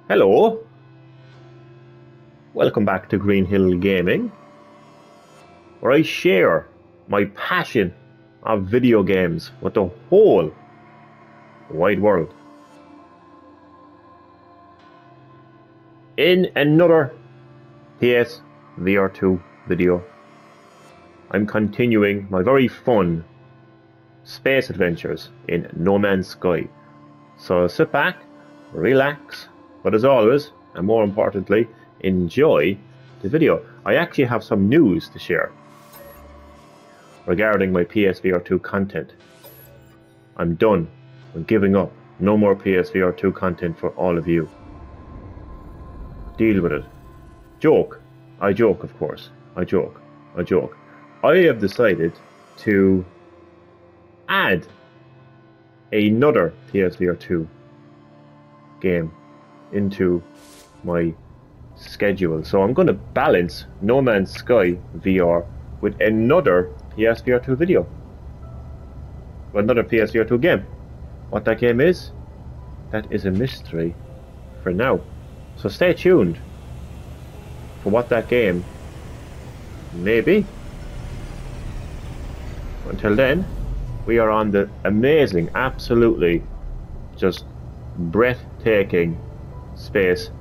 Hello, welcome back to Green Hill Gaming, where I share my passion of video games with the whole wide world. In another PS VR2 video, I'm continuing my very fun space adventures in No Man's Sky. So sit back, relax, but as always, and more importantly, enjoy the video. I actually have some news to share regarding my PSVR 2 content. I'm done. I'm giving up. No more PSVR 2 content for all of you. Deal with it. Joke. I joke, of course. I joke. I have decided to add another PSVR 2 game into my schedule. So I'm going to balance No Man's Sky VR with another PSVR 2 video. With another PSVR 2 game. What that game is, that is a mystery for now. So stay tuned for what that game may be. Until then, we are on the amazing, absolutely just breathtaking Space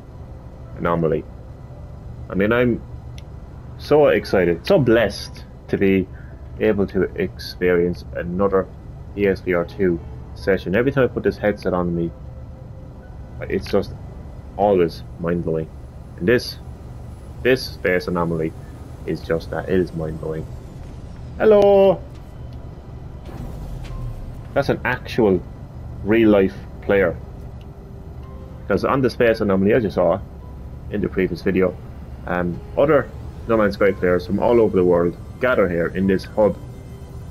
Anomaly. I mean, I'm so excited, so blessed to be able to experience another PSVR 2 session. Every time I put this headset on me, it's just always mind-blowing. And this Space Anomaly is just that. It is mind-blowing. Hello! That's an actual real-life player. Because on the Space Anomaly, as you saw in the previous video, other No Man's Sky players from all over the world gather here in this hub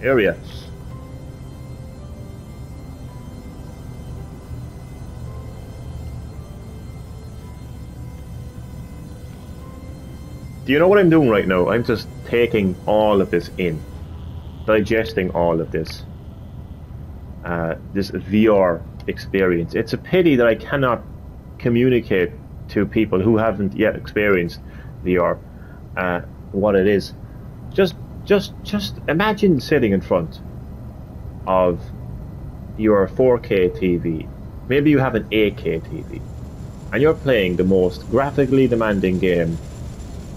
area. Do you know what I'm doing right now? I'm just taking all of this in, digesting all of this. This VR experience. It's a pity that I cannot communicate to people who haven't yet experienced VR what it is. Just imagine sitting in front of your 4K TV. Maybe you have an 8K TV, and you're playing the most graphically demanding game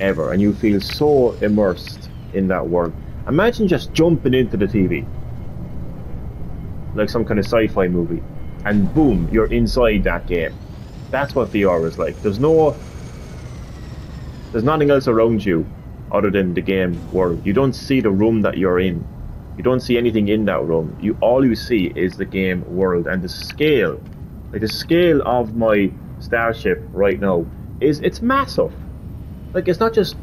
ever, and you feel so immersed in that world. Imagine just jumping into the TV like some kind of sci-fi movie, and boom, you're inside that game. That's what VR is like. There's nothing else around you other than the game world. You don't see the room that you're in. You don't see anything in that room. All you see is the game world, and the scale, like the scale of my starship right now it's massive. Like, it's not just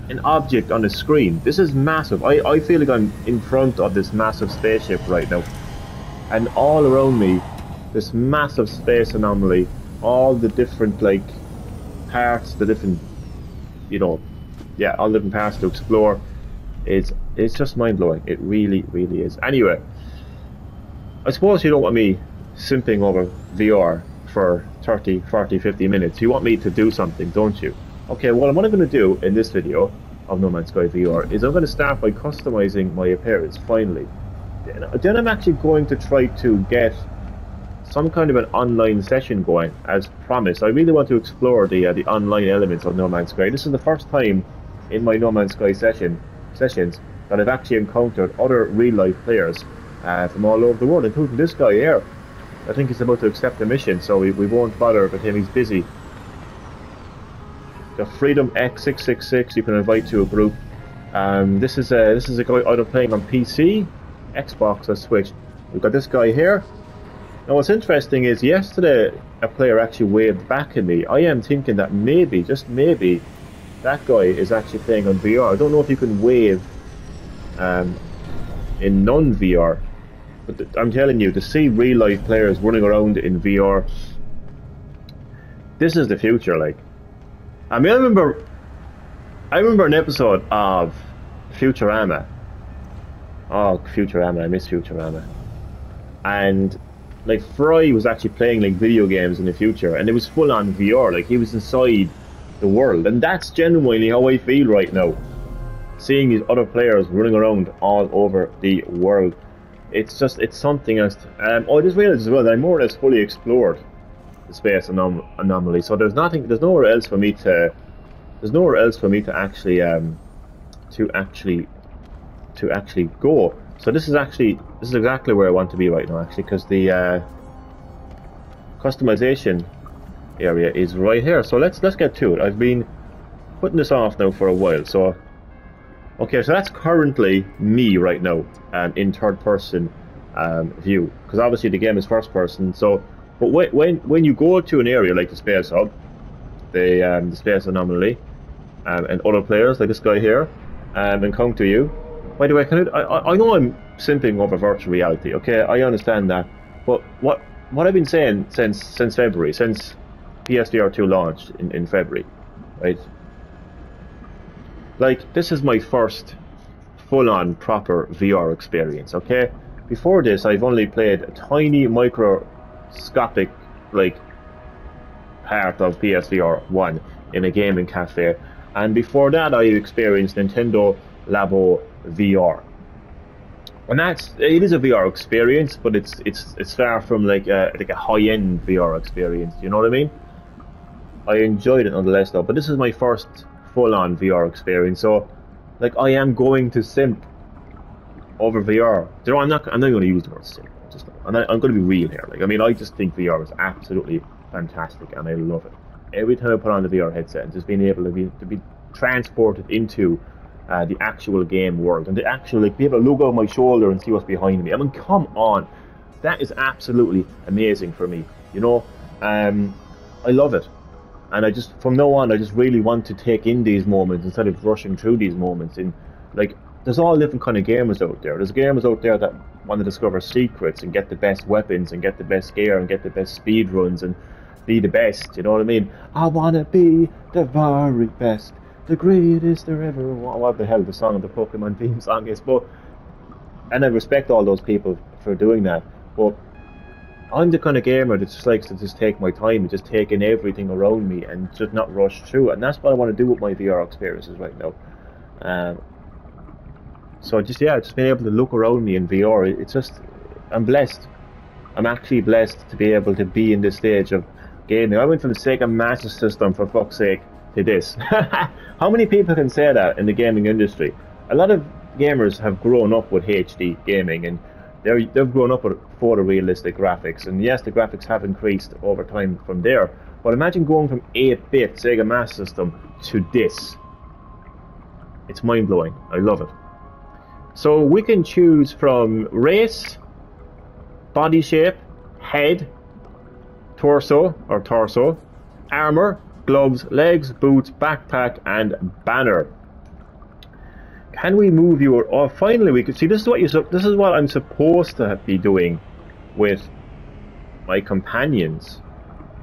an object on a screen. This is massive. I feel like I'm in front of this massive spaceship right now. And all around me, this massive Space Anomaly, all the different, like, parts, the different, all the different parts to explore. It's just mind-blowing. It really, really is. Anyway, I suppose you don't want me simping over VR for 30, 40, 50 minutes. You want me to do something, don't you? Okay, well, what I'm going to do in this video of No Man's Sky VR is I'm going to start by customizing my appearance, finally. Then I'm actually going to try to get some kind of an online session going, as promised. I really want to explore the online elements of No Man's Sky. This is the first time in my No Man's Sky sessions that I've actually encountered other real-life players from all over the world, including this guy here. I think he's about to accept a mission, so we won't bother with him. He's busy. The Freedom X666 you can invite to a group. This is a guy either playing on PC, Xbox, or Switch. We've got this guy here. Now what's interesting is yesterday a player actually waved back at me. I am thinking that maybe, just maybe, that guy is actually playing on VR. I don't know if you can wave in non-VR, but I'm telling you, to see real life players running around in VR, this is the future. Like, I mean, I remember an episode of Futurama. Oh, Futurama, I miss Futurama. And like Fry was actually playing like video games in the future, and it was full on VR. Like he was inside the world, and that's genuinely how I feel right now. Seeing these other players running around all over the world, it's something else. I just realized as well that I more or less fully explored the space anomaly. So there's nowhere else for me to actually to actually go. So this is exactly where I want to be right now, actually, because the customization area is right here. So let's get to it. I've been putting this off now for a while. So okay, so that's currently me right now, in third person view, because obviously the game is first person. So, but when you go to an area like the space hub, the space anomaly, and other players like this guy here, encounter you. By the way, I know I'm simping over virtual reality. Okay, I understand that, but what I've been saying since February, since PSVR 2 launched in February, right? Like, this is my first full-on proper VR experience, okay? Before this, I've only played a tiny microscopic, like, part of PSVR 1 in a gaming cafe. And before that, I experienced Nintendo Labo VR. And it is a VR experience, but it's far from like a high-end VR experience, you know what I mean? I enjoyed it nonetheless though, but this is my first full-on VR experience, so like I am going to simp over VR. You know, I'm not going to use the word simp. I'm going to be real here. Like, I mean, I just think VR is absolutely fantastic, and I love it. Every time I put on the VR headset, and just being able to be transported into the actual game world, and the actual, like, be able to look over my shoulder and see what's behind me. I mean, come on, that is absolutely amazing for me. You know, I love it. And I just, from now on, I just really want to take in these moments instead of rushing through these moments. And like, there's all different kind of gamers out there. There's gamers out there that want to discover secrets and get the best weapons and get the best gear and get the best speed runs and be the best. You know what I mean? I want to be the very best, the greatest there ever was. What the hell the song of the Pokemon theme song is? But, and I respect all those people for doing that. But I'm the kind of gamer that just likes to just take my time and just take in everything around me and just not rush through it. And that's what I want to do with my VR experiences right now. So just being able to look around me in VR, it's just, I'm blessed. I'm actually blessed to be able to be in this stage of gaming. I went from the Sega Master System, for fuck's sake, to this. How many people can say that in the gaming industry? A lot of gamers have grown up with HD gaming, and they've grown up with photorealistic graphics, and yes, the graphics have increased over time from there, but imagine going from 8-bit Sega Master System to this. It's mind-blowing. I love it. So we can choose from race, body shape, head, torso, armor, gloves, legs, boots, backpack, and banner. Can we move you? Or finally, we could see, this is what I'm supposed to be doing with my companions.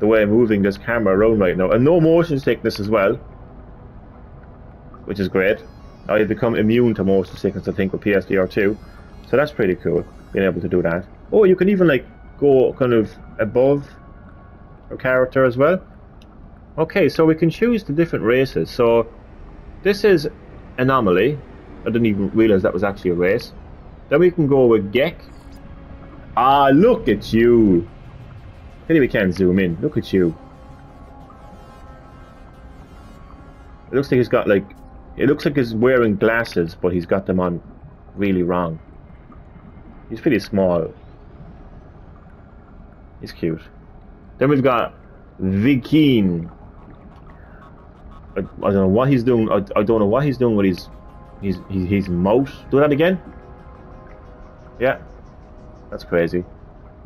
The way I'm moving this camera around right now, and no motion sickness as well, which is great. I've become immune to motion sickness, I think, with PSVR 2, so that's pretty cool, being able to do that. Oh, you can even like go kind of above your character as well. Okay, so we can choose the different races. So this is Anomaly. I didn't even realize that was actually a race. Then we can go with Gek. Ah, look at you. Maybe we can't zoom in. Look at you. It looks like he's got like, it looks like he's wearing glasses, but he's got them on really wrong. He's pretty small. He's cute. Then we've got Vikin. I don't know what he's doing. I don't know what he's doing with his mouth. Do that again. Yeah, that's crazy.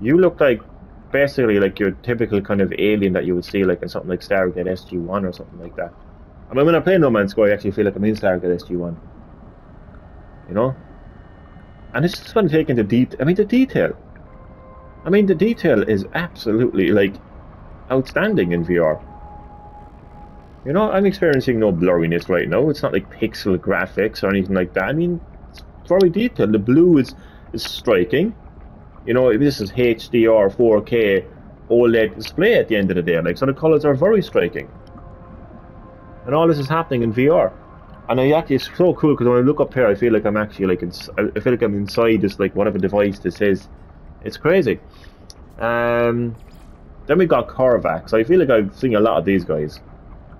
You look like basically like your typical kind of alien that you would see like in something like Stargate SG-1 or something like that. I mean, when I play No Man's Sky, I actually feel like I'm in Stargate SG-1. You know? And it's just when taking the detail. I mean, the detail. I mean, the detail is absolutely like outstanding in VR. You know, I'm experiencing no blurriness right now. It's not like pixel graphics or anything like that. I mean, it's very detailed. The blue is striking. You know, if this is HDR 4K OLED display at the end of the day, like, so the colors are very striking. And all this is happening in VR. And it's so cool because when I look up here, I feel like I'm actually like I feel like I'm inside this, like, whatever device this is. It's crazy. Then we got Korvax. I feel like I've seen a lot of these guys.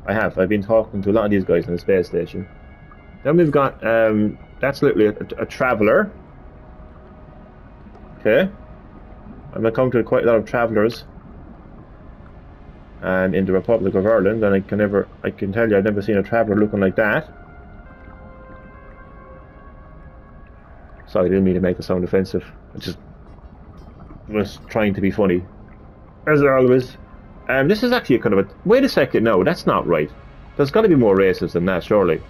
I've been talking to a lot of these guys on the space station. Then we've got that's literally a traveler. Okay. I've encountered quite a lot of travelers. And in the Republic of Ireland, and I can tell you I've never seen a traveller looking like that. Sorry, I didn't mean to make it sound offensive. I just was trying to be funny, as always. This is actually a kind of a... Wait a second, no, that's not right. There's got to be more races than that, surely.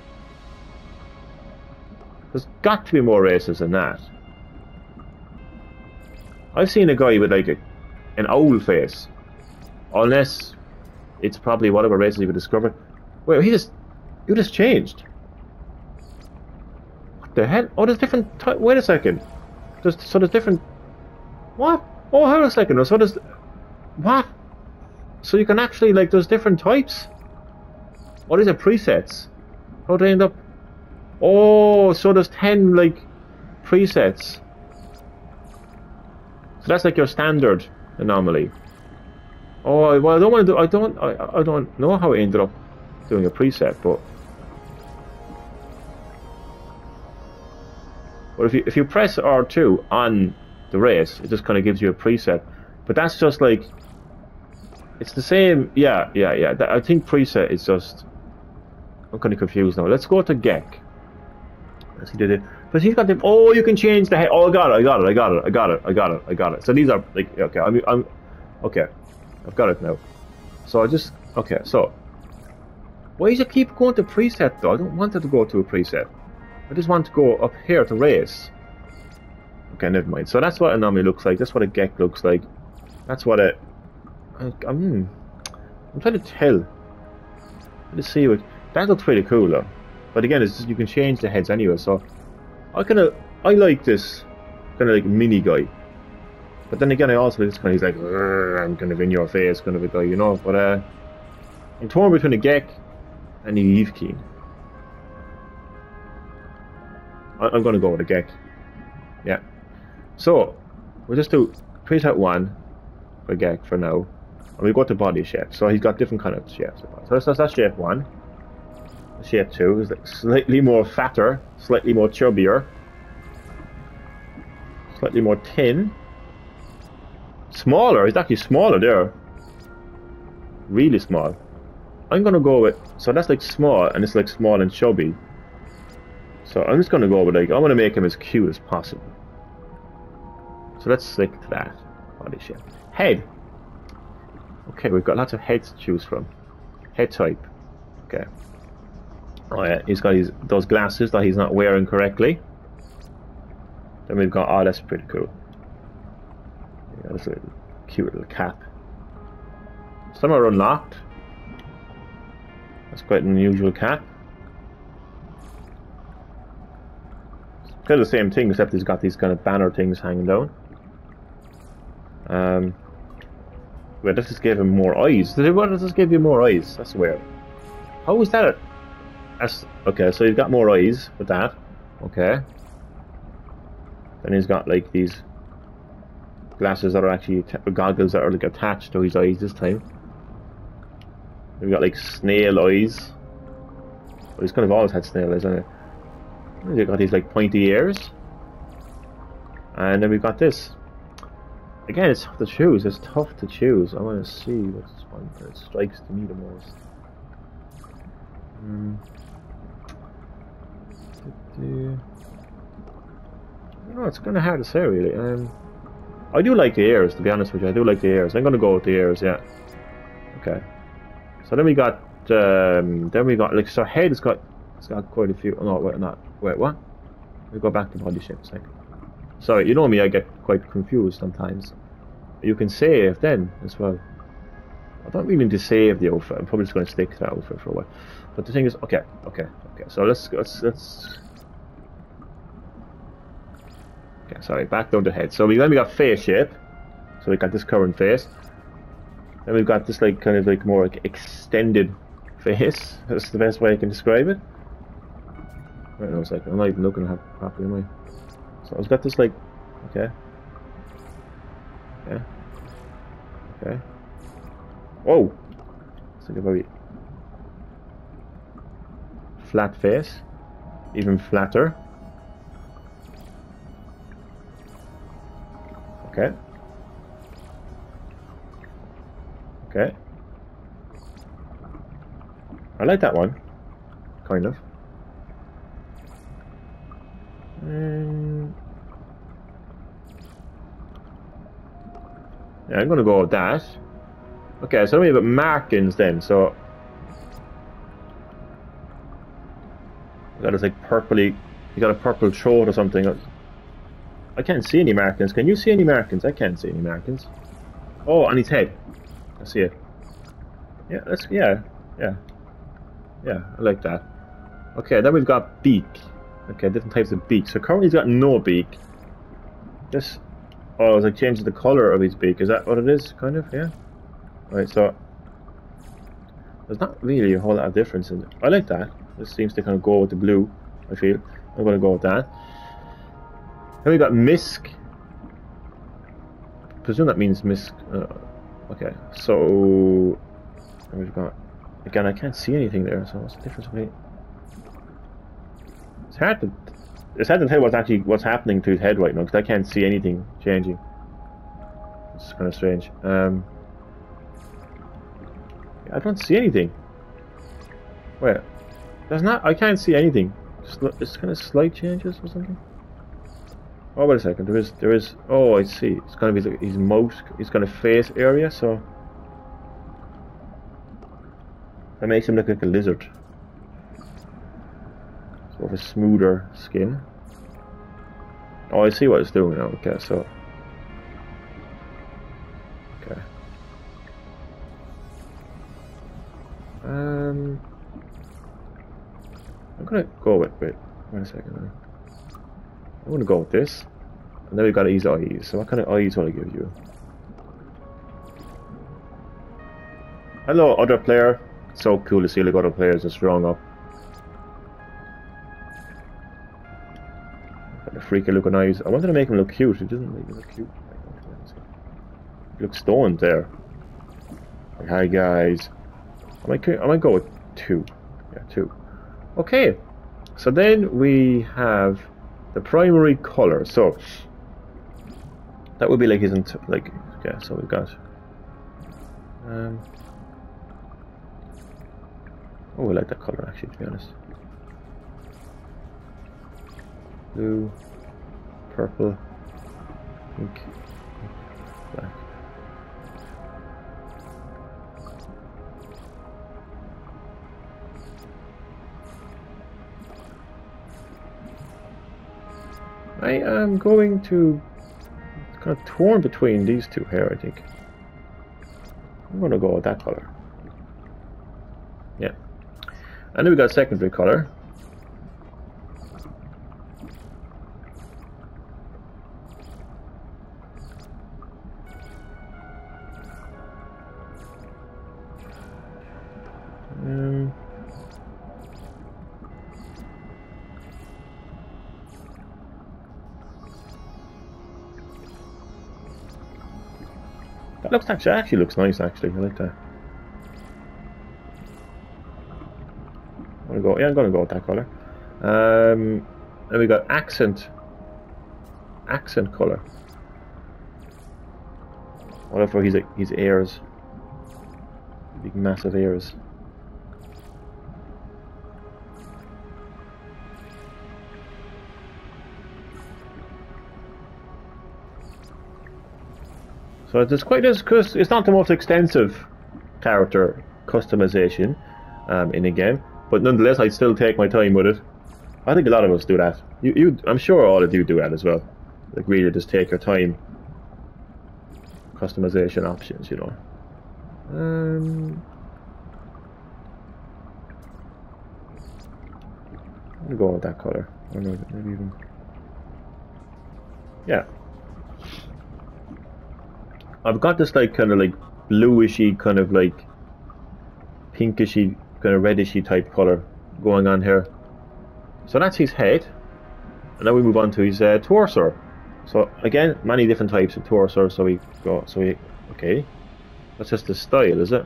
There's got to be more races than that. I've seen a guy with like an owl face. Unless it's probably whatever races you've discovered. Wait, you just changed. What the hell? Oh, there's different. Wait a second. There's different. What? Oh, hold on a second. So there's what? So you can actually, like, there's different types. What is it? Presets? How do they end up? Oh, so there's 10 like presets. So that's like your standard anomaly. Oh well, I don't want to do. I don't know how I ended up doing a preset, but if you press R2 on the race, it just kind of gives you a preset. But that's just like it's the same. Yeah. I think preset is just. I'm kind of confused now. Let's go to Gek. Let's see, did it? But he's got the. Oh, you can change the head. Oh, I got it. So these are like okay. I'm okay. I've got it now. So I just... Okay, so... Why does it keep going to preset, though? I don't want it to go to a preset. I just want to go up here to race. Okay, never mind. So that's what an anomaly looks like. That's what a Gek looks like. That's what a... I'm trying to tell. Let's see what... That looks pretty cool, though. But again, it's just, you can change the heads anyway, so... I like this kind of like mini guy. But then again, I also like this kind of, he's like, I'm kind of in your face kind of a guy, you know. But I'm torn between a Gek and a Yevkeen. I'm going to go with a Gek. Yeah. So, we'll just do preset 1 for Gek for now. And we'll go to body shape. So he's got different kind of shapes. So that's shape 1. Shape 2 is like slightly more fatter, slightly more chubbier, slightly more thin. Smaller, it's actually smaller there. Really small. I'm gonna go with, so that's like small, and it's like small and chubby. So I'm just gonna go with like, I wanna make him as cute as possible. So let's stick to that body shape. Head. Okay, we've got lots of heads to choose from. Head type. Okay. Oh yeah, he's got those glasses that he's not wearing correctly. Then we've got, oh, that's pretty cool. Yeah, that's a little cute little cap. Some are unlocked. That's quite an unusual cap. It's kind of the same thing, except he's got these kind of banner things hanging down. Well, this just gave him more eyes. What does this give you more eyes? That's weird. How is that? Okay, so he's got more eyes with that. Okay. Then he's got like these glasses that are actually goggles that are like attached to his eyes this time. We've got like snail eyes. Well, he's kind of always had snail eyes, hasn't he? We've got these like pointy ears. And then we've got this. Again, it's tough to choose. It's tough to choose. I want to see which one that strikes to me the most. No, it's kind of hard to say really. I do like the ears, to be honest with you. I do like the ears. I'm gonna go with the ears, yeah. Okay. So then we got like, so head it's got quite a few. Oh, no, wait, not wait, what? We go back to body shape a second. Sorry, you know me, I get quite confused sometimes. You can save then as well. I don't really need to save the outfit. I'm probably just going to stick to that outfit for a while. But the thing is, okay. So let's Okay, sorry, back down to head. So then we got face shape. So we got this current face. Then we've got this like kind of like more like extended face. That's the best way I can describe it. Right now, it's like I'm not even looking at it properly, am I? So I've got this like, okay, yeah, okay. Whoa, it's like a very flat face, even flatter. Okay. Okay. I like that one. Kind of. Yeah, I'm gonna go with that. Okay, so we have markings then, so we got this like purpley, you got a purple throat or something. I can't see any markings. Can you see any markings? I can't see any markings. Oh, on his head. I see it. Yeah, that's yeah. I like that. Okay, then we've got beak. Okay, different types of beak. So currently he's got no beak. This, oh, it's like changing the color of his beak. Is that what it is? Kind of, yeah. Right, so there's not really a whole lot of difference in it. I like that. This seems to kind of go with the blue, I feel. I'm going to go with that. Then we got misc. I presume that means misc. Okay, so we've got, again, I can't see anything there, so what's the difference between... It's hard to tell what's happening to his head right now, because I can't see anything changing. It's kind of strange. I don't see anything. Wait, there's not. I can't see anything. Just kind of slight changes or something. Oh, wait a second. There is. Oh, I see. It's kind of his mouth, his kind of face area. So that makes him look like a lizard. Sort of a smoother skin. Oh, I see what it's doing now. Okay, so. Okay. I'm gonna go with. Wait a second. I'm gonna go with this. And then we've got his eyes. So what kind of eyes will I give you? Hello, other player. It's so cool to see like other players just strong up. Got a freaky looking eyes. I wanted to make him look cute. He doesn't make him look cute. He looks stoned there. Like, hi guys. I might go with 2. Yeah, 2. Okay. So then we have the primary color. So that would be like his like. Okay, so we've got. Oh, I like that color actually, to be honest. Blue, purple, pink, black. I am going to kind of torn between these two here, I think. I'm going to go with that color. Yeah. And then we got secondary color. That looks actually looks nice. Actually, I like that. I'm gonna go with that color. And we got accent color. What for his ears? Big massive ears. So it's not the most extensive character customization in a game, but nonetheless, I'd still take my time with it. I think a lot of us do that. I'm sure all of you do that as well. Like really, just take your time. Customization options, you know. I'm gonna go with that color. I don't know, maybe even. Yeah. I've got this like kind of like bluishy, kind of like pinkishy, kind of redishy type color going on here. So that's his head. And now we move on to his torso. So again, many different types of torso. So we go. Okay. That's just the style, is it?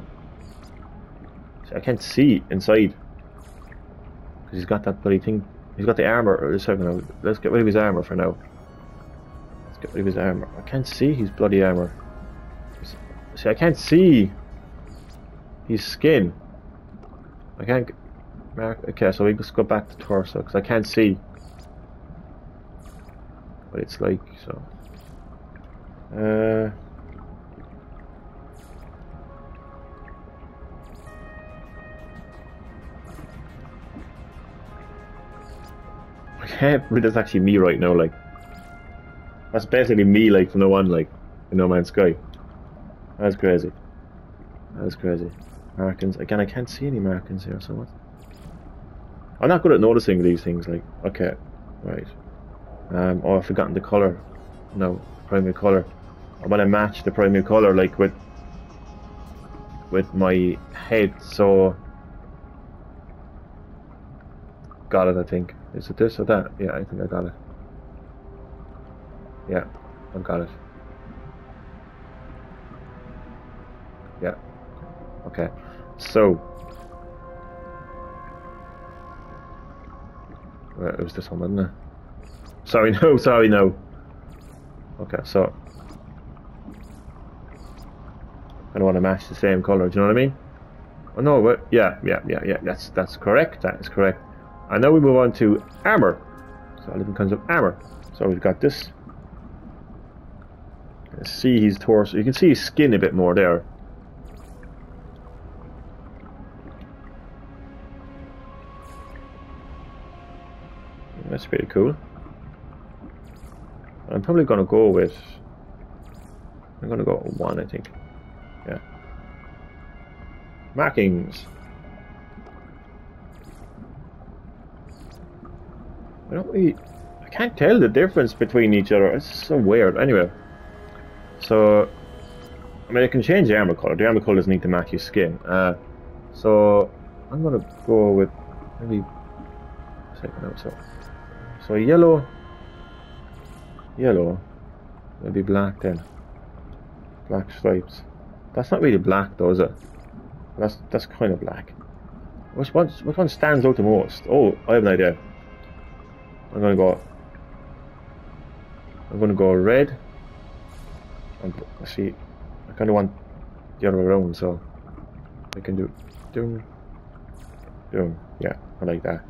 See, I can't see inside because he's got that bloody thing. He's got the armor. Let's get rid of his armor for now. Let's get rid of his armor. I can't see his bloody armor. See, I can't see his skin. I can't mark. Okay, so we just go back to torso because I can't see. But it's like so. Okay, but that's actually me right now. Like, that's basically me. Like from the one, like in No Man's Sky. That's crazy. That's crazy. Markings again. I can't see any markings here. So what? I'm not good at noticing these things. Like, okay, right. Oh, I've forgotten the color. No, primary color. I want to match the primary color, like with my head. So, got it. I think. Is it this or that? Yeah, I think I got it. Yeah, I've got it. Yeah. Okay. So, it was this one, wasn't it? Sorry, no. Sorry, no. Okay, so I don't want to match the same color. Do you know what I mean? Oh no, but yeah. That's correct. That is correct. And now we move on to armor. So different kinds of armor. So we've got this. Let's see his torso. You can see his skin a bit more there. That's pretty cool. I'm probably gonna go with. I'm gonna go with 1, I think. Yeah. Markings. I can't tell the difference between each other. It's so weird. Anyway. So, I mean, I can change the armor color. The armor color doesn't need to match your skin. So I'm gonna go with maybe. So yellow. Maybe black then. Black stripes. That's not really black though, is it? That's kind of black. Which one stands out the most? Oh, I have an idea. I'm gonna go red. And see, I kind of want the other way around, so I can do doom. Yeah, I like that.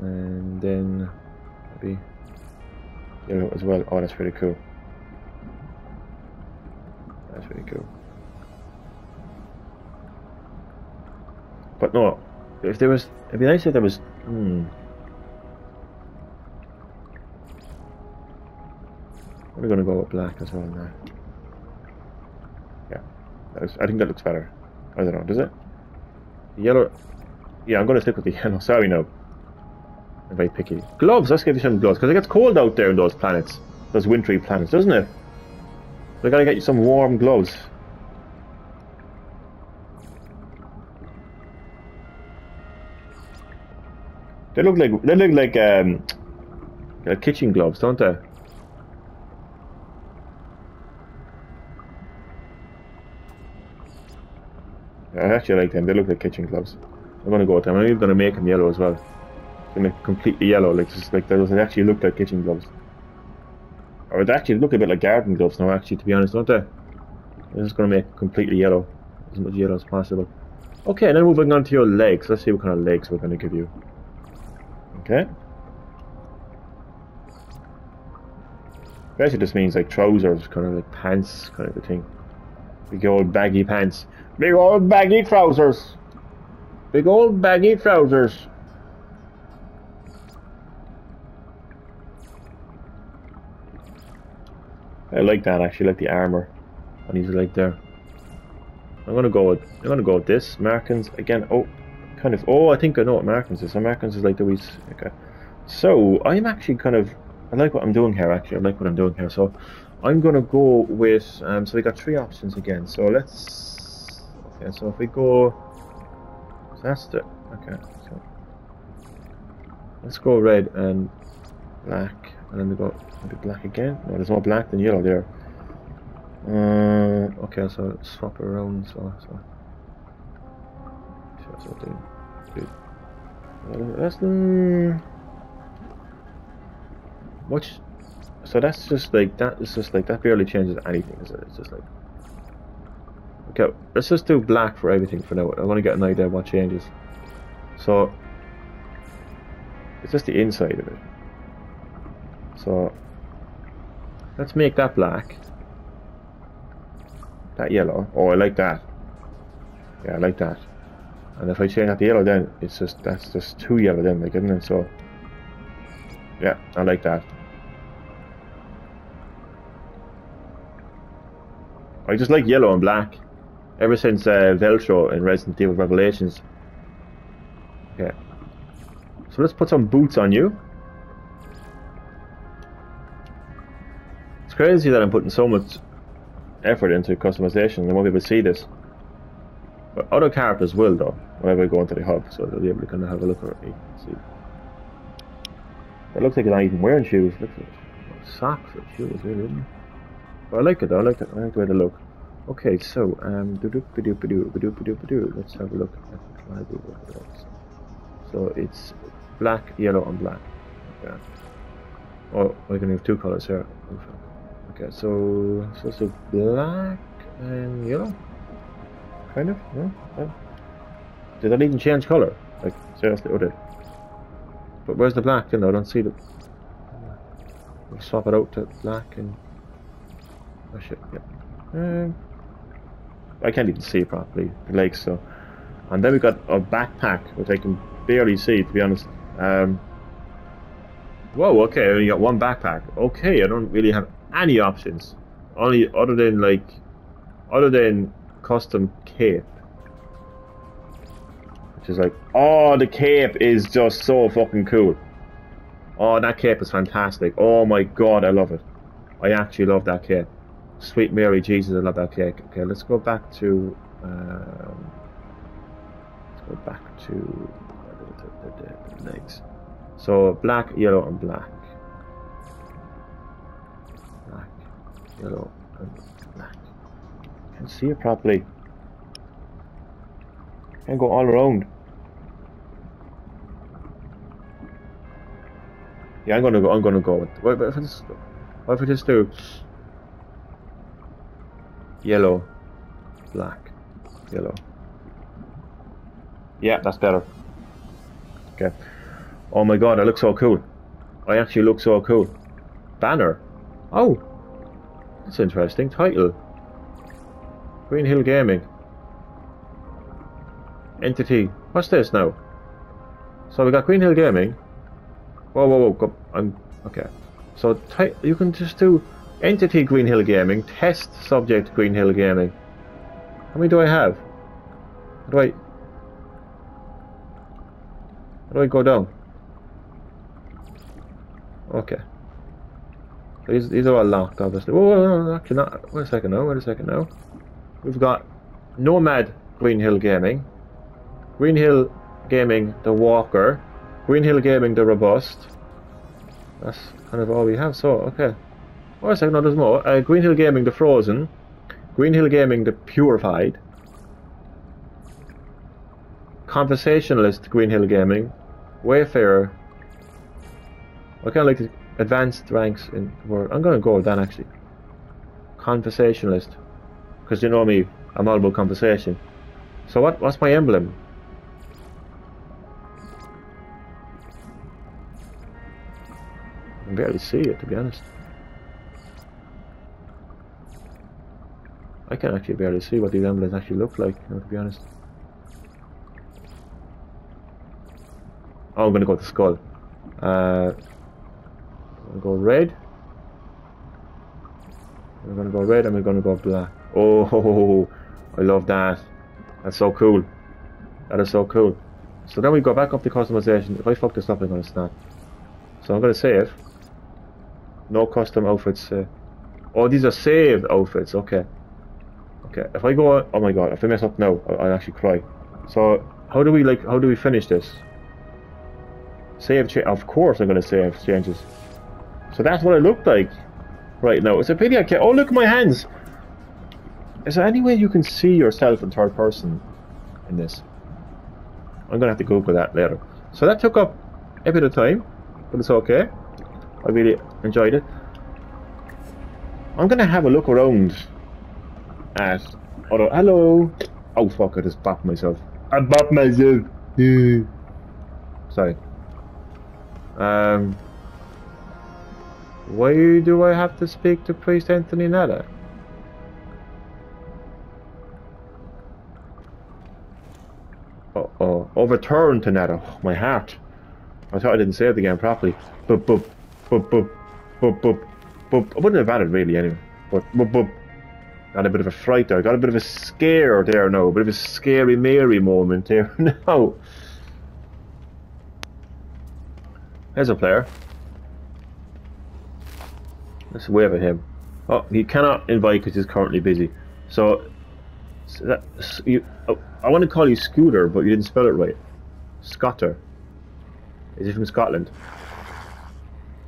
And then maybe yellow as well. Oh, that's pretty cool. That's pretty cool. But no, it'd be nice if there was. I'm gonna go with black as well now. Yeah, I think that looks better. I don't know, does it? Yellow. Yeah, I'm gonna stick with the yellow. Sorry, no. I'm very picky. Gloves. Let's give you some gloves because it gets cold out there in those planets, those wintry planets, doesn't it? So I gotta get you some warm gloves. They look like kitchen gloves, don't they? I actually like them. They look like kitchen gloves. I'm gonna go with them. I'm even gonna make them yellow as well. To make it completely yellow, like just like those that actually look like kitchen gloves. Or they actually look a bit like garden gloves now, actually, to be honest, don't they? I'm just gonna make it completely yellow, as much yellow as possible. Okay, and then moving on to your legs. Let's see what kind of legs we're gonna give you. Okay. Basically, this means like trousers, kind of like pants, kind of a thing. Big old baggy pants. Big old baggy trousers. Big old baggy trousers. I like that actually, like the armor on his leg there. I'm gonna go with this markings again. Oh, I think I know what markings is. So markings is like the wee. Okay. So I'm actually kind of I like what I'm doing here, actually. I like what I'm doing here. So I'm going to go with, so we got 3 options again. So let's, okay, so if we go, so that's the, okay, so let's go red and black, and then we go maybe black again. No, there's more black than yellow there. Okay, so swap around, so good. That's much. So that's just like that. It's just like that barely changes anything, is it? It's just like, okay, let's just do black for everything for now. I want to get an idea of what changes. So it's just the inside of it. So let's make that black, that yellow. Oh, I like that. Yeah, I like that. And if I change that to yellow, then it's just, that's just too yellow then, like, isn't it? So yeah, I like that. I just like yellow and black ever since Veltro in Resident Evil Revelations. Okay, so let's put some boots on you. It's crazy that I'm putting so much effort into customization. I won't be able to see this, but other characters will, though, whenever I go into the hub, so they'll be able to kind of have a look at me. See, it looks like it's not even wearing shoes. Look at socks or shoes, really, isn't it? But I like it though. I like the way they look. Okay, so let's have a look at what I do with it. So it's black, yellow, and black. Okay. Oh, I can have 2 colors here. Okay, so it's a black and yellow, kind of. Yeah. Did that even change color? Like, seriously, would it? But where's the black? You know, I don't see the. We'll swap it out to black and. Oh shit! Yeah. I can't even see properly the legs. So, and then we got a backpack, which I can barely see, to be honest. Whoa. Okay, I only got 1 backpack. Okay, I don't really have any options, only other than custom cape, which is like, oh, the cape is just so fucking cool. Oh, that cape is fantastic. Oh my god, I love it. I actually love that cape. Sweet Mary Jesus, I love that cape. Okay, let's go back to the legs. So black, yellow, and black. Black, yellow, and black. Can't see it properly. Can't go all around. Yeah, I'm gonna go with. What if I just do yellow, black, yellow? Yeah, that's better. Okay. Oh my god, I look so cool. I actually look so cool. Banner. Oh, that's interesting. Title: Green Hill Gaming. Entity. What's this now? So we got Green Hill Gaming. Whoa. Go. I'm okay. So you can just do Entity Green Hill Gaming, Test Subject Green Hill Gaming. How many do I have? How do I go down? Okay. These are all locked, obviously. Whoa, actually not. Wait a second now. We've got Nomad Green Hill Gaming, Green Hill Gaming the Walker, Green Hill Gaming the Robust. That's kind of all we have. So okay. Wait a second, no, there's more. Green Hill Gaming the Frozen, Green Hill Gaming the Purified, Conversationalist Green Hill Gaming, Wayfarer. I kind of like the advanced ranks in word. I'm going to go with that actually. Conversationalist, because you know me, I'm all about conversation. So what's my emblem? I can barely see it, to be honest. I can actually barely see what these emblems actually look like, you know, to be honest. Oh, I'm going to go with the skull. I'm going to go red. We're going to go red and we're going to go black. Oh, I love that. That's so cool. That is so cool. So then we go back up to customization. If I fuck this up, I'm going to snap. So I'm going to save. No custom outfits. Oh, these are saved outfits. Okay. Okay. If I go, oh my god, if I mess up now, I'll actually cry. So how do we finish this? Save change. Of course, I'm gonna save changes. So that's what it looked like right now. It's a pity I can't. Oh, look at my hands. Is there any way you can see yourself in third person in this? I'm gonna have to Google that later. So that took up a bit of time, but it's okay. I really enjoyed it. I'm gonna have a look around at other. Hello. Oh fuck! I just bopped myself. I bopped myself. Sorry. Why do I have to speak to Priest Anthony Nada? Uh-oh. Overturn to Nada. Oh, my heart. I thought I didn't say it again properly. Boop boop boop boop boop boop boop. I wouldn't have added really anyway. But boop boop. Got a bit of a fright there. Got a bit of a scare there now. A bit of a scary Mary moment there now. There's a player. Let's wave at him. Oh, he cannot invite because he's currently busy. So that, I want to call you Scooter, but you didn't spell it right. Scotter. Is he from Scotland?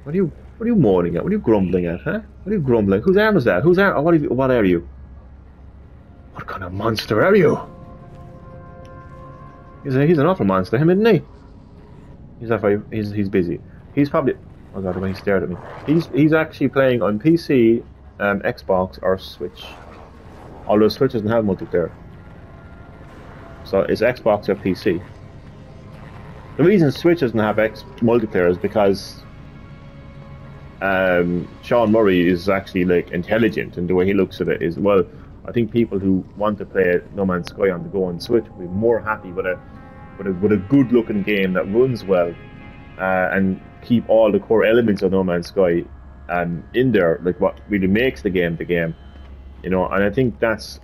What are you moaning at? What are you grumbling at, huh? What are you grumbling? Whose arm is that? Whose arm? Oh, what are you? What kind of monster are you? He's an awful monster, him, isn't he? He's not very, he's busy. He's probably, oh god, when he stared at me. He's actually playing on PC, Xbox or Switch. Although Switch doesn't have multiplayer. So it's Xbox or PC. The reason Switch doesn't have multiplayer is because Sean Murray is actually like intelligent, and the way he looks at it is, well, I think people who want to play No Man's Sky on the go on Switch will be more happy with a good looking game that runs well and keep all the core elements of No Man's Sky in there, like what really makes the game, you know. And I think that's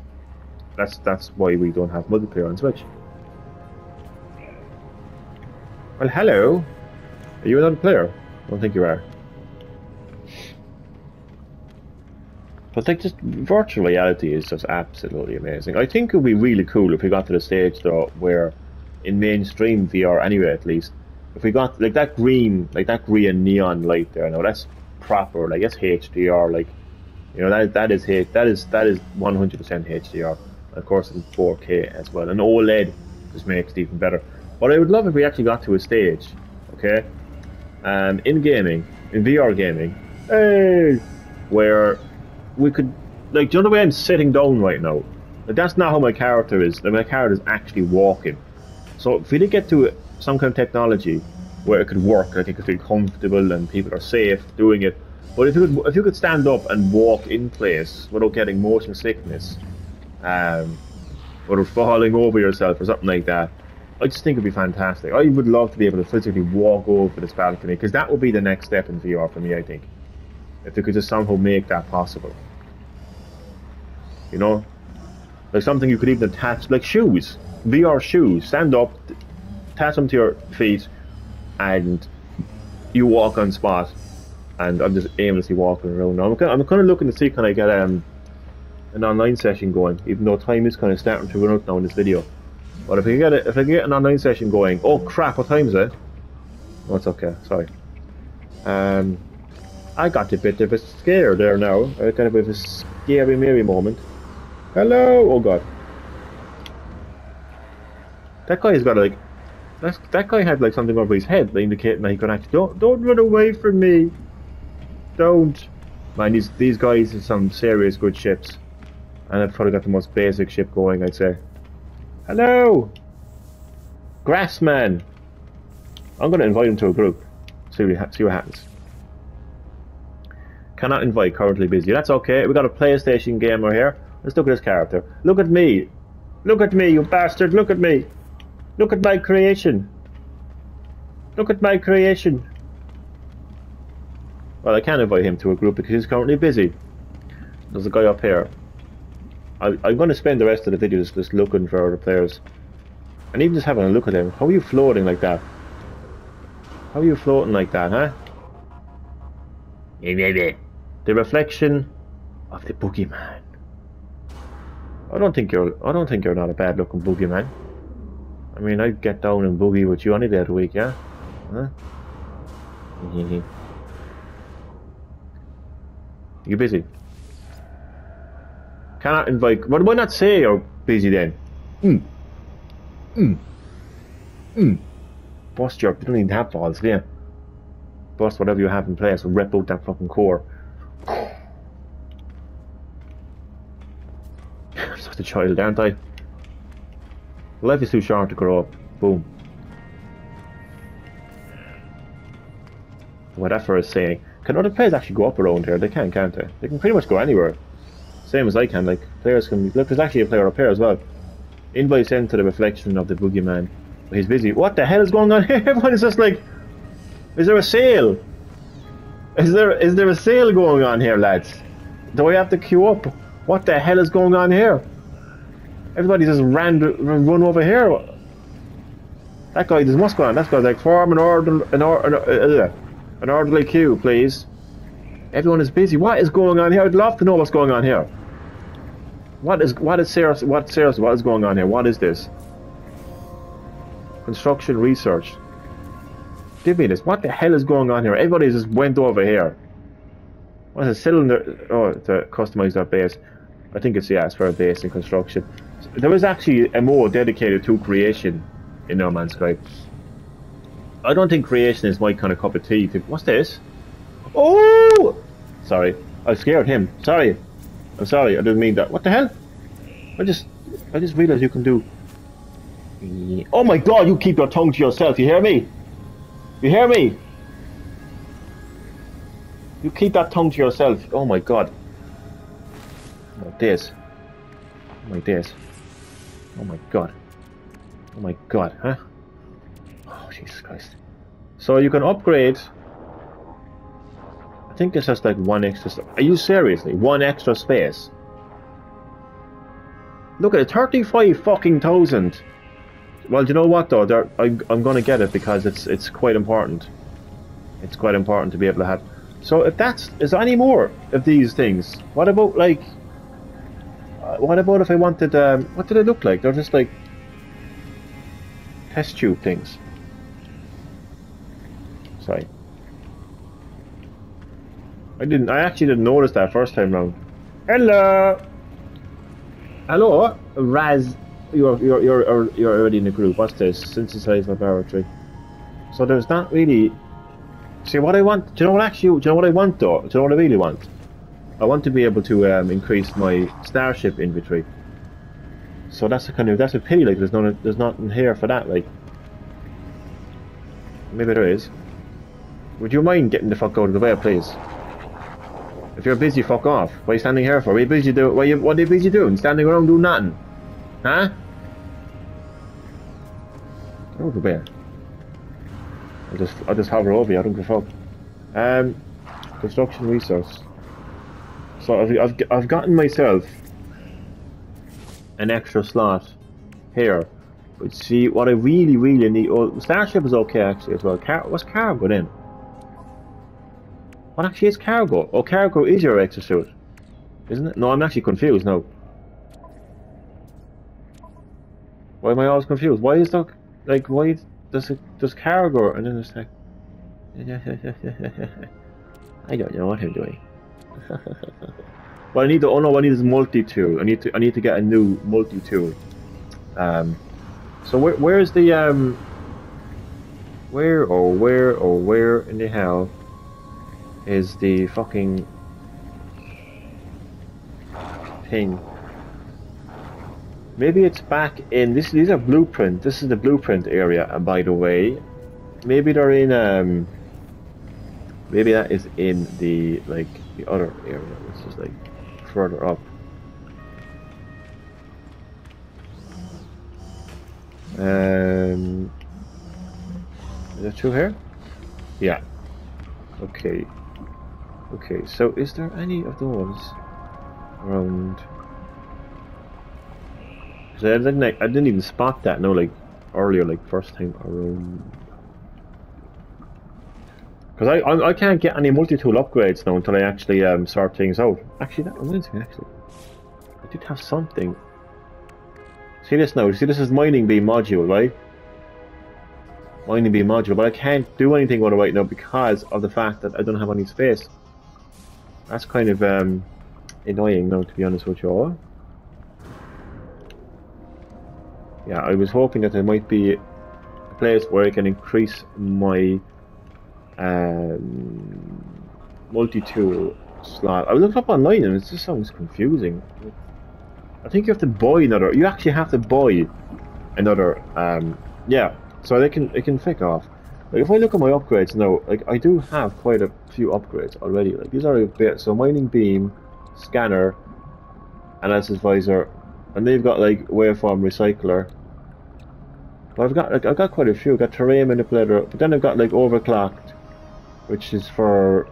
why we don't have multiplayer on Switch. Well, hello. Are you another player? I don't think you are. But like, just virtual reality is just absolutely amazing. I think it would be really cool if we got to the stage though where, in mainstream VR anyway at least, if we got like that green neon light there. Now that's proper, like that's HDR, like, you know, that is 100% HDR. And of course it's 4K as well, and OLED just makes it even better. But I would love if we actually got to a stage, okay, in gaming, in VR gaming, where we could, like, do you know the way I'm sitting down right now? Like, that's not how my character is. Like, my character is actually walking. So if we did get to some kind of technology where it could work, I think it would be comfortable and people are safe doing it. But if you could stand up and walk in place without getting motion sickness, or falling over yourself or something like that, I just think it'd be fantastic. I would love to be able to physically walk over this balcony, because that would be the next step in VR for me, I think. If they could just somehow make that possible. You know? Like something you could even attach, like shoes. VR shoes. Stand up, attach them to your feet, and you walk on spot. And I'm just aimlessly walking around. Now, I'm kind of looking to see, can I get an online session going, even though time is kind of starting to run out now in this video. But if I get an online session going, oh crap, what time is it? Oh, it's okay, sorry. I got a bit of a scare there now. I got a bit of a scary Mary moment. Hello! Oh god. That guy's got like, that guy had like something over his head indicating that he could actually, don't run away from me. Don't. Man, these guys are some serious good ships. And I've probably got the most basic ship going, I'd say. Hello! Grassman! I'm going to invite him to a group. See what happens. Cannot invite, currently busy. That's okay, we got a PlayStation gamer here. Let's look at his character. Look at me! Look at me, you bastard! Look at me! Look at my creation! Look at my creation! Well, I can't invite him to a group because he's currently busy. There's a guy up here. I'm going to spend the rest of the video just looking for other players. And even just having a look at him. How are you floating like that? How are you floating like that, huh? The reflection of the boogeyman. I don't think you're not a bad looking boogeyman. I mean, I'd get down and boogie with you any day of the week, yeah? Huh? You busy? Cannot invite. Why not say you're busy then? Bust your. You don't even have balls, yeah. Bust whatever you have in place and rip out that fucking core. I'm such a child, aren't I? Life is too short to grow up. Boom. Whatever is saying. Can other players actually go up around here? They can, can't they? They can pretty much go anywhere. Same as I can. Like players can. Look, there's actually a player up here as well. Invite sent to the reflection of the boogeyman. He's busy. What the hell is going on here? What is this like? Is there a sale? Is there a sale going on here, lads? Do I have to queue up? What the hell is going on here? Everybody just run over here. That guy, there's what's going on? That guy's like, form an orderly queue, please. Everyone is busy. What is going on here? I'd love to know what's going on here. What is going on here? What is this? Construction research. Give me this. What the hell is going on here? Everybody just went over here. What is a cylinder? Oh, to customize that base. I think it's, yeah, it's for a base in construction. There is actually a mode dedicated to creation in No Man's Sky. I don't think creation is my kind of cup of tea. What's this? Oh! Sorry. I scared him. Sorry. I'm sorry. I didn't mean that. What the hell? I just realized you can do... Oh my god, you keep your tongue to yourself. You hear me? You hear me? You keep that tongue to yourself. Oh my god. Oh, this. Oh my days. Oh my god. Oh my god, huh? Oh, Jesus Christ. So you can upgrade... I think it's just like one extra... Are you seriously? One extra space? Look at it, 35 fucking thousand. Well, do you know what though? I'm gonna get it because it's quite important. It's quite important to be able to have... So if is there any more of these things? What about like... what about if I wanted... what do they look like? They're just like... test tube things. Sorry. I actually didn't notice that first time round. Hello! Hello? Raz. You're already in the group. What's this? Synthesize laboratory. So there's not really... See what I want... Do you know what I want though? Do you know what I really want? I want to be able to increase my starship inventory. So that's a pity, like there's nothing here for that, like. Maybe there is. Would you mind getting the fuck out of the way, please? If you're busy, fuck off. What are you standing here for? What are you busy doing? Standing around doing nothing? Huh? Get over there. I'll just hover over you, I don't give a fuck. Construction resource. So I've gotten myself an extra slot here, but see what I really need. Oh, Starship is okay actually as well. What's cargo then? What actually is cargo? Oh, cargo is your exosuit, isn't it? No, I'm actually confused now. Why am I always confused? Why is that like? Why does cargo and then it's like? I don't know what I'm doing. Well, I need is multi-tool. I need to get a new multi-tool. So where's the where in the hell is the fucking thing? Maybe it's back in this. These are blueprint. This is the blueprint area, by the way. Maybe they're in maybe that is in the the other area, which is like further up. Is there two here? Yeah. Okay. Okay, so is there any of those around? I didn't even spot that, no, like earlier, like first time around. Because I can't get any multi-tool upgrades now until I actually sort things out. Actually, that reminds me, actually. I did have something. See this now, see this is mining beam module, right? Mining beam module, but I can't do anything with it right now because of the fact that I don't have any space. That's kind of annoying now, to be honest with you all. Yeah, I was hoping that there might be a place where I can increase my multi-tool slot. I looked up online and it just sounds confusing. I think you have to buy another. You actually have to buy another. Yeah, so it can fake off. Like if I look at my upgrades now, like I do have quite a few upgrades already. Like these are a bit. So mining beam, scanner, analysis visor, and they've got like waveform recycler. But I've got quite a few. I've got terrain manipulator, but then I've got like overclocked, which is for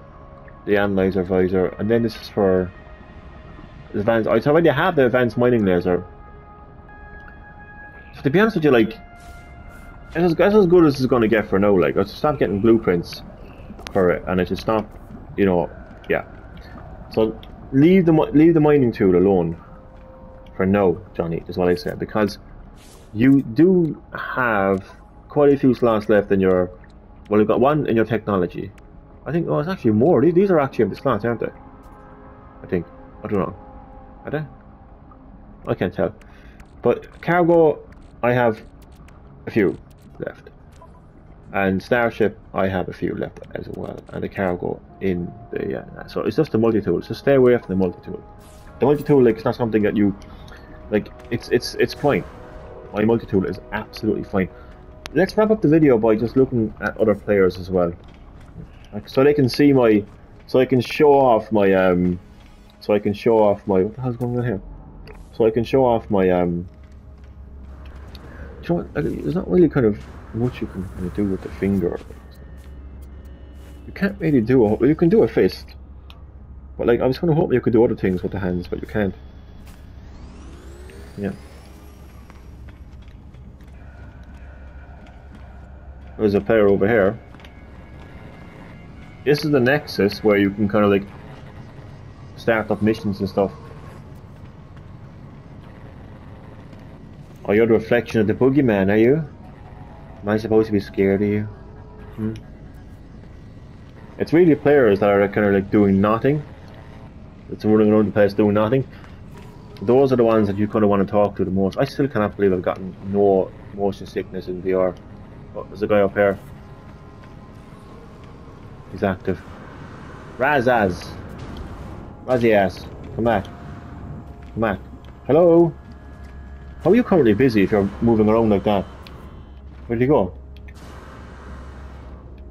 the analyzer visor, and then this is for advanced. I already have the advanced mining laser. So to be honest with you, like it's as good as it's going to get for now. Like I should stop getting blueprints for it, and I should stop, you know, yeah. So leave the mining tool alone for now, Johnny. Is what I said, because you do have quite a few slots left in your. Well, you've got one in your technology. I think. Oh, it's actually more. These are actually in the slots, aren't they? I think. I don't know. Are they? I can't tell. But cargo, I have a few left, and starship, I have a few left as well, and the cargo in the. So it's just the multi-tool. So stay away from the multi-tool. The multi-tool, like, it's not something that you, like. It's fine. My multi-tool is absolutely fine. Let's wrap up the video by just looking at other players as well, like, so they can see my, so I can show off my what the hell's going on here? So I can show off my you know what, there's not really kind of much you can kind of do with the finger. You can't really do you can do a fist, but like I was kind of hoping you could do other things with the hands, but you can't. Yeah. There's a player over here. This is the Nexus where you can kind of like start up missions and stuff. Oh, you're the reflection of the boogeyman, are you? Am I supposed to be scared of you? Hmm? It's really players that are kind of like doing nothing. It's running around the place doing nothing. Those are the ones that you kind of want to talk to the most. I still cannot believe I've gotten no motion sickness in VR. Oh, there's a guy up here. He's active. Razaz. Razias. Come back. Come back. Hello? How are you currently busy if you're moving around like that? Where'd he go?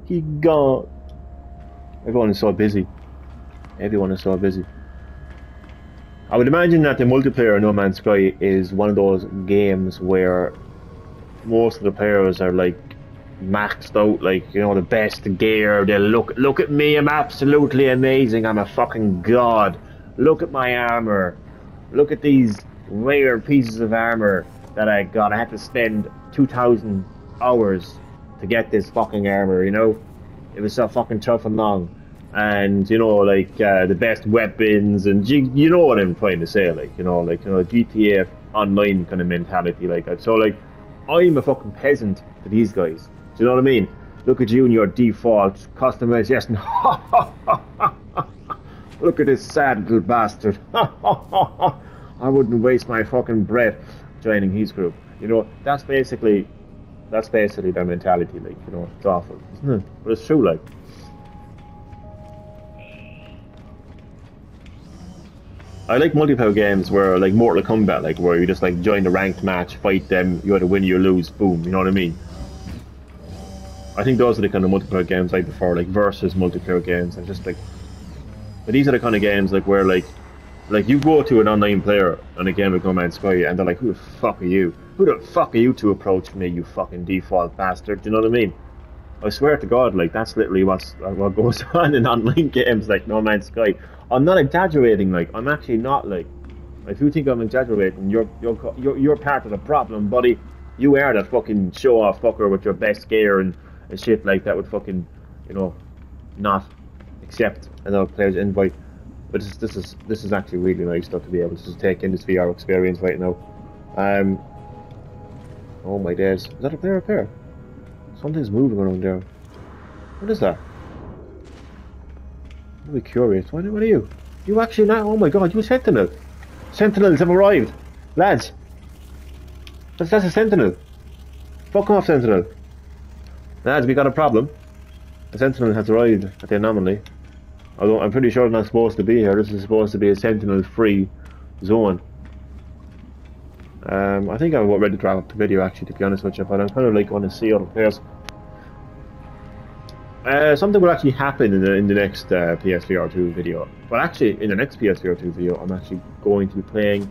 He gone. Everyone is so busy. Everyone is so busy. I would imagine that the multiplayer in No Man's Sky is one of those games where most of the players are like maxed out, like, you know, the best gear. They look at me, I'm absolutely amazing, I'm a fucking god. Look at my armor. Look at these rare pieces of armor that I got. I had to spend 2,000 hours to get this fucking armor, you know? It was so fucking tough and long. And, you know, like, the best weapons, and you know what I'm trying to say, like, you know, GTA Online kind of mentality, like that. So, like, I'm a fucking peasant to these guys. Do you know what I mean? Look at you and your default customized. Yes. Look at this sad little bastard. I wouldn't waste my fucking breath joining his group. You know, that's basically their mentality. Like, you know, it's awful, isn't it? But it's true, like. I like multiplayer games where, like Mortal Kombat, like where you just like join the ranked match, fight them, you either win or you lose, boom. You know what I mean? I think those are the kind of multiplayer games I prefer, like versus multiplayer games. And just like, but these are the kind of games like where like you go to an online player on a game of No Man's Sky and they're like, who the fuck are you? Who the fuck are you to approach me, you fucking default bastard? Do you know what I mean? I swear to God, like that's literally what goes on in online games like No Man's Sky. I'm not exaggerating, like I'm actually not, like if you think I'm exaggerating, you're part of the problem, buddy. You are that fucking show off fucker with your best gear and shit like that with fucking, you know, not accept another player's invite. But this is actually really nice stuff to be able to just take in this VR experience right now. Oh my days, is that a player up there? Something's moving around there. What is that? I'm really curious. What are you? You actually not? Oh my god, you Sentinel! Sentinels have arrived, lads. That's a Sentinel. Fuck off, Sentinel. Lads, we got a problem. A Sentinel has arrived at the anomaly. Although I'm pretty sure it's not supposed to be here. This is supposed to be a Sentinel-free zone. I think I'm ready to wrap up the video actually, to be honest with you, but I'm kind of like want to see other players. Something will actually happen in the next PSVR 2 video. Well, actually, in the next PSVR 2 video, I'm actually going to be playing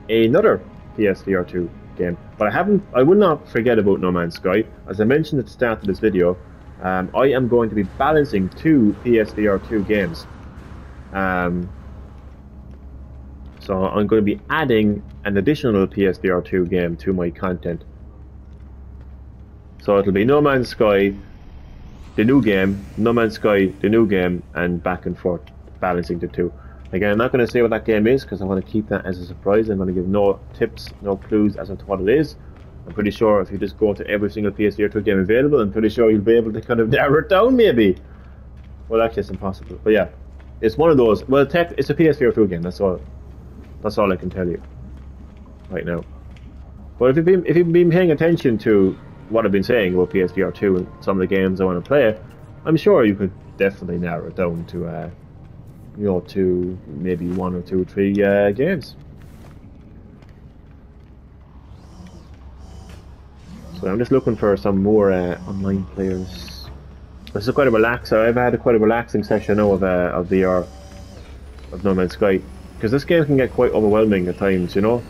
another PSVR 2 game. But I will not forget about No Man's Sky. As I mentioned at the start of this video, I am going to be balancing two PSVR 2 games. So I'm going to be adding an additional PSVR 2 game to my content. So it'll be No Man's Sky, the new game, No Man's Sky, the new game, and back and forth, balancing the two. Again, I'm not going to say what that game is because I want to keep that as a surprise. I'm going to give no tips, no clues as to what it is. I'm pretty sure if you just go to every single PSVR 2 game available, I'm pretty sure you'll be able to kind of narrow it down maybe. Well, actually it's impossible. But yeah, it's one of those. Well, it's a PSVR 2 game, that's all. That's all I can tell you right now. But if you've been paying attention to what I've been saying about PSVR 2 and some of the games I want to play, I'm sure you could definitely narrow it down to you know, to maybe 1 or 2 or 3 games. So I'm just looking for some more online players. This is quite a relaxer. I've had quite a relaxing session now of VR, of No Man's Sky, because this game can get quite overwhelming at times, you know.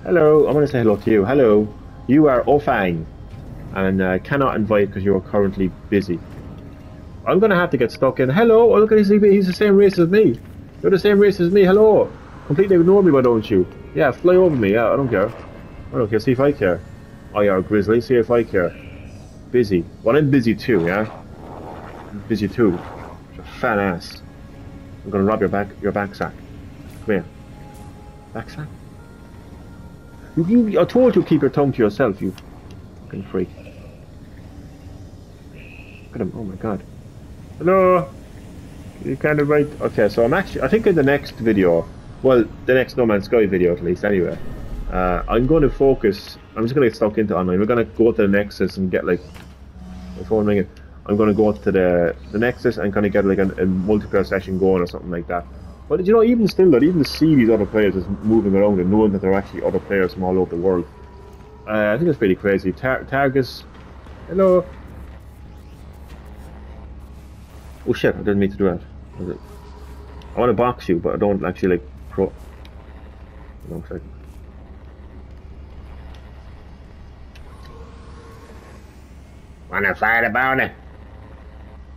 Hello, I'm going to say hello to you. Hello, you are Ofang, and cannot invite because you are currently busy. I'm going to have to get stuck in. Hello, oh, look at he's the same race as me. You're the same race as me. Hello, completely ignore me, why don't you? Yeah, fly over me. Yeah, I don't care. I don't care. See if I care. IR Grizzly, see if I care. Busy. Well, I'm busy too, yeah? I'm busy too. You're a fat ass. I'm gonna rob your back sack. Come here. Back sack? I told you to keep your tongue to yourself, you fucking freak. Look at him, oh my god. Hello? You kind of right. Okay, so I think in the next video, well, the next No Man's Sky video at least anyway, I'm going to focus. I'm just going to get stuck into online. We're going to go to the Nexus and get like the phone ringing. I'm going to go to the Nexus and kind of get like a multiplayer session going or something like that. But you know, even still, that even to see these other players just moving around and knowing that they're actually other players from all over the world, I think it's pretty crazy. Targus, hello. Oh shit! I didn't mean to do that. I want to box you, but I don't actually like pro. Long second. Wanna fight about it?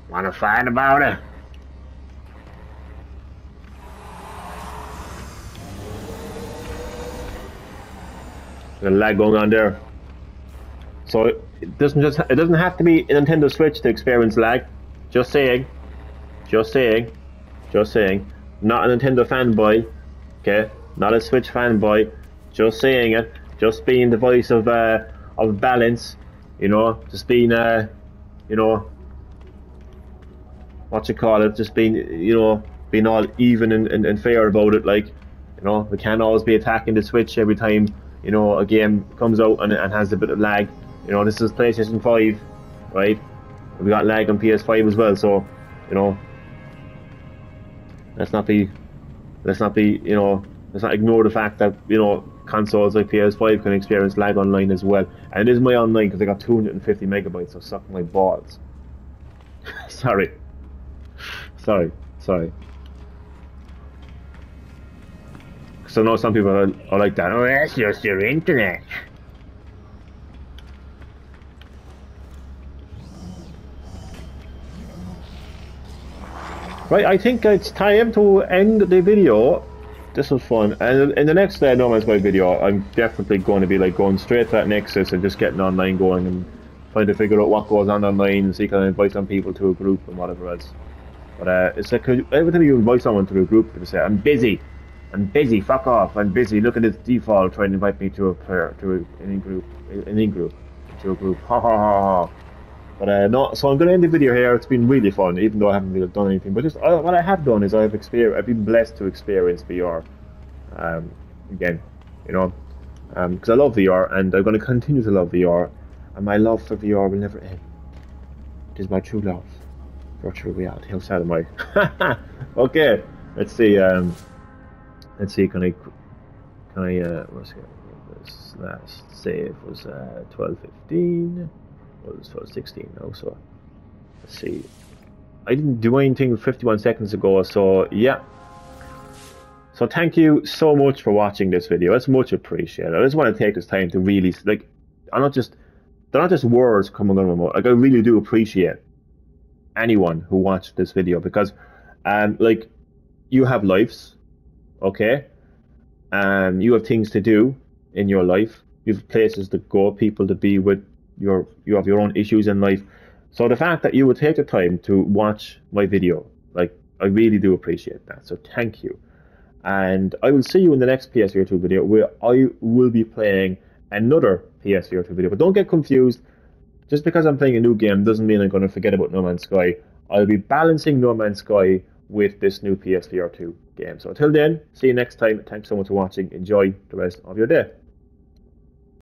Wanna fight about it? There's a lag going on there. So it doesn't have to be a Nintendo Switch to experience lag. Just saying. Just saying. Just saying. Not a Nintendo fanboy. Okay? Not a Switch fanboy. Just saying it. Just being the voice of balance. You know, just being, you know, what you call it, just being, you know, being all even and fair about it. Like, you know, we can't always be attacking the Switch every time, you know, a game comes out and has a bit of lag. You know, this is PlayStation 5, right? We got lag on PS5 as well, so, you know, let's not be, you know, let's not ignore the fact that, you know, consoles like PS5 can experience lag online as well. And it is my online because I got 250 megabytes, so suck my balls. Sorry. Sorry. So I know some people are like that. Oh, that's just your internet. Right, I think it's time to end the video. This was fun, and in the next No Man's Sky video, I'm definitely going to be like going straight to that Nexus and just getting online going and trying to figure out what goes on online, so you can invite some people to a group and whatever else. But it's like every time you invite someone to a group, they say, I'm busy, fuck off, I'm busy, look at this default trying to invite me to a player, to any group, to a group, ha ha ha ha. But no, so I'm going to end the video here. It's been really fun, even though I haven't really done anything. But just what I have done is I've been blessed to experience VR again, you know, because I love VR and I'm going to continue to love VR, and my love for VR will never end. It is my true love, virtual reality. How sad am I? Okay, let's see. Let's see. Can I? What's this last save was 12:15. Well, it's 12:16 now, so let's see. I didn't do anything 51 seconds ago, so yeah. So thank you so much for watching this video. It's much appreciated. I just want to take this time to really, like, they're not just words coming out of my mouth. Like, I really do appreciate anyone who watched this video, because like, you have lives, okay? You have things to do in your life. You have places to go, people to be with. You have your own issues in life. So the fact that you would take the time to watch my video, like, I really do appreciate that. So thank you. And I will see you in the next PSVR 2 video, where I will be playing another PSVR 2 video. But don't get confused. Just because I'm playing a new game doesn't mean I'm going to forget about No Man's Sky. I'll be balancing No Man's Sky with this new PSVR 2 game. So until then, see you next time. Thanks so much for watching. Enjoy the rest of your day.